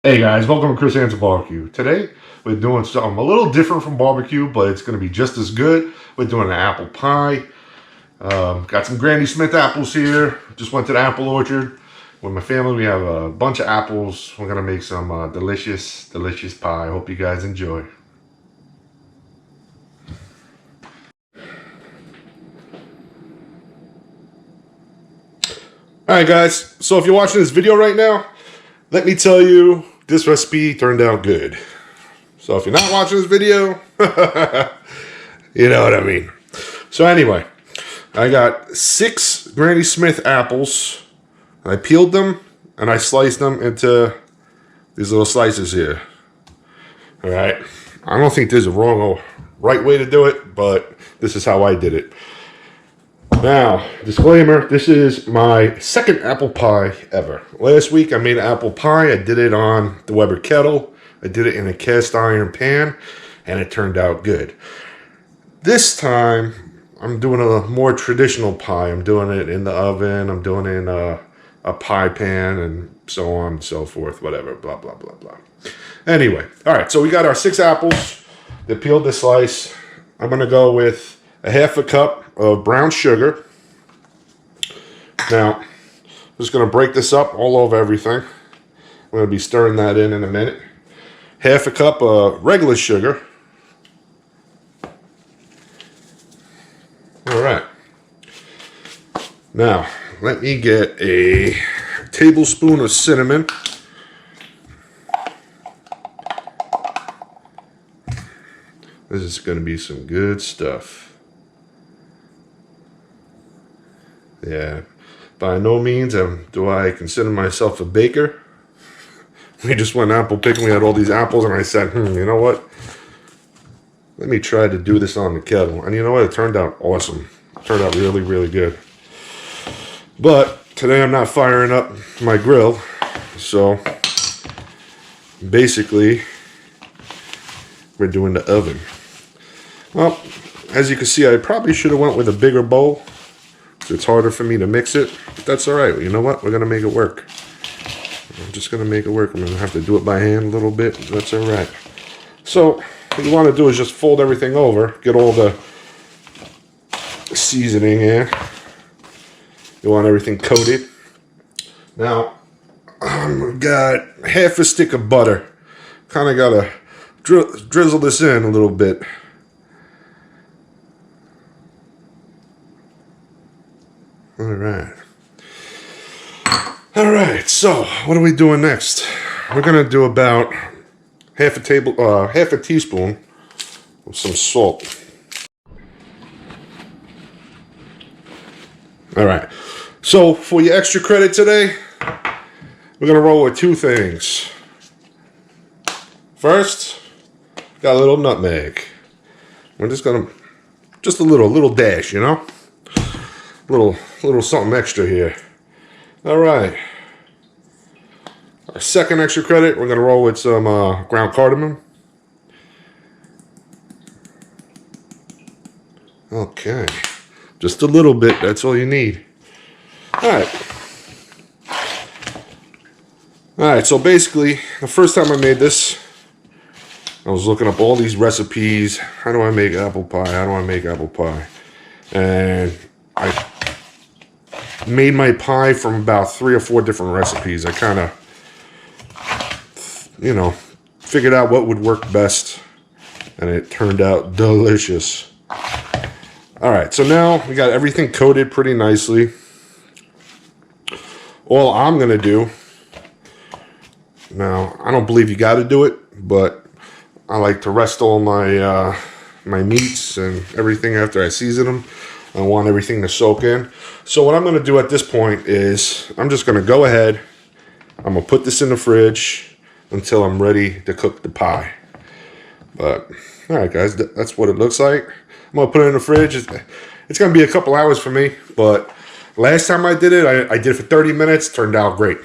Hey guys, welcome to Chris Hansen Barbecue. Today we're doing something a little different from barbecue, but it's going to be just as good. We're doing an apple pie. Got some Granny Smith apples here. Just went to the apple orchard with my family. We have a bunch of apples. We're going to make some delicious pie. Hope you guys enjoy. Alright guys, so if you're watching this video right now, let me tell you, this recipe turned out good. So if you're not watching this video, you know what I mean. So anyway, I got 6 Granny Smith apples. I peeled them and I sliced them into these little slices here. Alright, I don't think there's a wrong or right way to do it, but this is how I did it. Now, disclaimer, this is my second apple pie ever. Last week I made an apple pie. I did it on the Weber kettle. I did it in a cast iron pan, and it turned out good. This time, I'm doing a more traditional pie. I'm doing it in the oven. I'm doing it in a pie pan, and so on and so forth, whatever, blah, blah, blah, blah. Anyway, all right, so we got our 6 apples. They peeled the slice. I'm going to go with a half a cup of brown sugar. Now, I'm just going to break this up all over everything. I'm going to be stirring that in a minute. Half a cup of regular sugar. All right. Now, let me get a tablespoon of cinnamon. This is going to be some good stuff. Yeah, by no means do I consider myself a baker. We just went apple picking. We had all these apples, and I said, you know what? Let me try to do this on the kettle. And you know what? It turned out awesome. It turned out really, really good. But today I'm not firing up my grill. So basically, we're doing the oven. Well, as you can see, I probably should have went with a bigger bowl. It's harder for me to mix it, but that's all right. You know what? We're going to make it work. I'm just going to make it work. I'm going to have to do it by hand a little bit. That's all right. So what you want to do is just fold everything over. Get all the seasoning in. You want everything coated. Now, I've got half a stick of butter. Kind of got to drizzle this in a little bit. All right, so what are we doing next? We're gonna do about half a teaspoon of some salt. All right, so for your extra credit today, we're gonna roll with 2 things. First, got a little nutmeg. We're just gonna, just a little dash, you know? Little something extra here. All right. Our second extra credit, we're going to roll with some ground cardamom. Okay. Just a little bit. That's all you need. All right. All right. So basically, the first time I made this, I was looking up all these recipes. How do I make apple pie? How do I make apple pie? And I made my pie from about 3 or 4 different recipes. I kind of, figured out what would work best, and it turned out delicious. All right, so now we got everything coated pretty nicely. All I'm gonna do, now I don't believe you got to do it, but I like to rest all my my meats and everything after I season them. I want everything to soak in. So what I'm going to do at this point is I'm just going to go ahead. I'm going to put this in the fridge until I'm ready to cook the pie. But, all right, guys, that's what it looks like. I'm going to put it in the fridge. It's going to be a couple hours for me, but last time I did it, I did it for 30 minutes. Turned out great.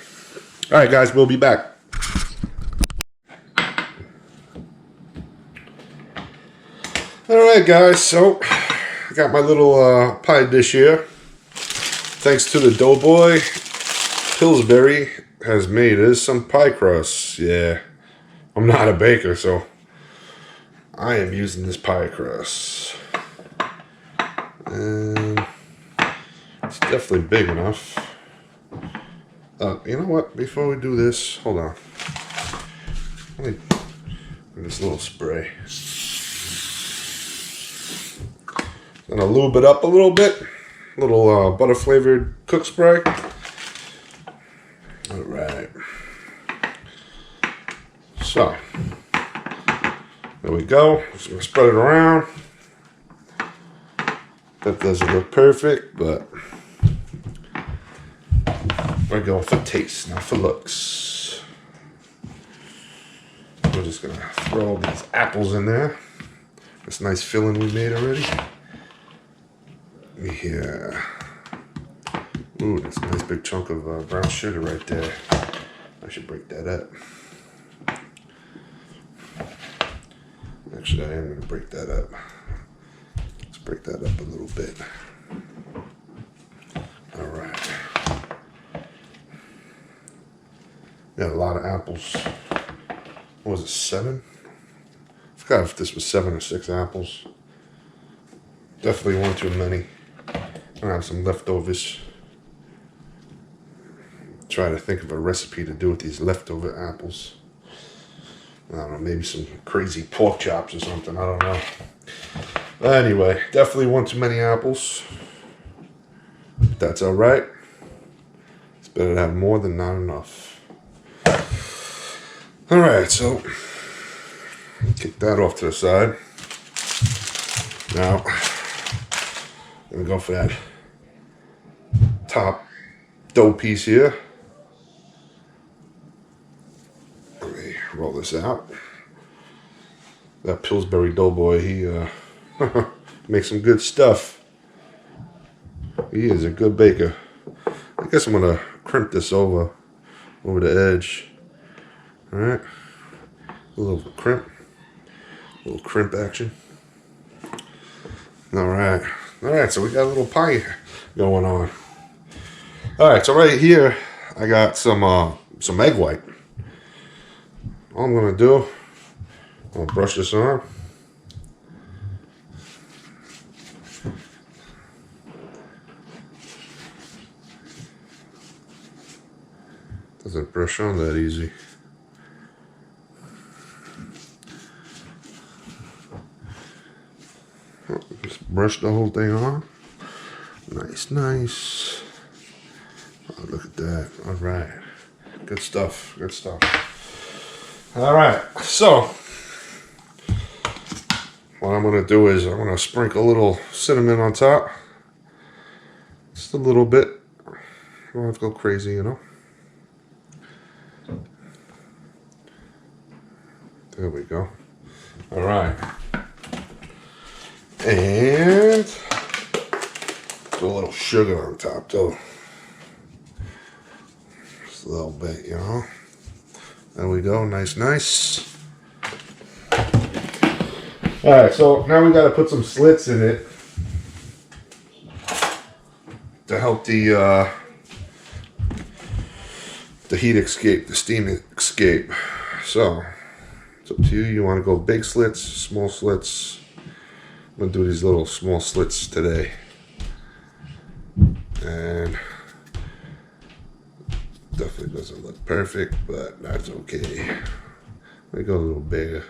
All right, guys, we'll be back. All right, guys, so I got my little pie dish here. Thanks to the Doughboy Pillsbury has made is some pie crust. Yeah, I'm not a baker, so I am using this pie crust. And it's definitely big enough. You know what? Before we do this, hold on. Let me do this little spray. Gonna lube it up a little bit. Little butter flavored cook spray. All right. So there we go. Just gonna spread it around. That doesn't look perfect, but we're going for taste, not for looks. We're just gonna throw these apples in there. This nice filling we made already. Yeah. Ooh, that's a nice big chunk of brown sugar right there. I should break that up. Actually, I am gonna break that up. Let's break that up a little bit. All right. Got a lot of apples. What was it, 7? I forgot if this was 7 or 6 apples. Definitely one too many. I'm gonna have some leftovers. Try to think of a recipe to do with these leftover apples. I don't know, maybe some crazy pork chops or something. I don't know. But anyway, definitely one too many apples. But that's all right. It's better to have more than not enough. All right, so kick that off to the side. Now, I'm gonna go for that top dough piece here. Let me roll this out. That Pillsbury Doughboy, he makes some good stuff. He is a good baker. I guess I'm gonna crimp this over the edge. All right, a little crimp action. All right, so we got a little pie going on. All right, so right here I got some egg white. All I'm gonna do, I'm gonna brush this on. Doesn't brush on that easy. Just brush the whole thing on. Nice. Oh, look at that. All right. Good stuff. All right. So, what I'm going to do is I'm going to sprinkle a little cinnamon on top. Just a little bit. Don't have to go crazy, you know. There we go. All right. And a little sugar on top too. Just a little bit, you know. There we go, nice. All right, so now we got to put some slits in it to help the heat escape, the steam escape. So it's up to you. You want to go big slits, small slits. I'm going to do these little small slits today. And definitely doesn't look perfect, but that's okay. Let me go a little bigger.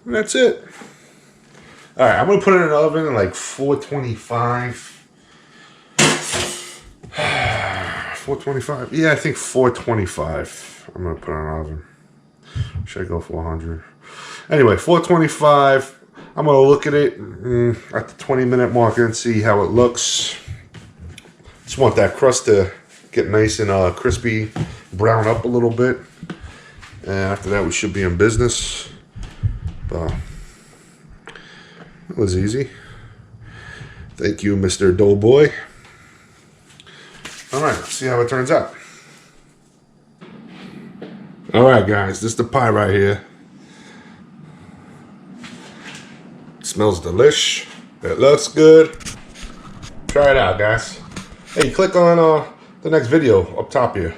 And that's it. All right, I'm going to put it in the oven at like 425. 425? Yeah, I think 425. I'm going to put it in the oven. Should I go for 100? Anyway, 425. I'm going to look at it at the 20-minute mark and see how it looks. Just want that crust to get nice and crispy, brown up a little bit. And after that, we should be in business. But it was easy. Thank you, Mr. Doughboy. All right, let's see how it turns out. All right, guys, this is the pie right here. It smells delish. It looks good. Try it out, guys. hey, click on the next video up top here.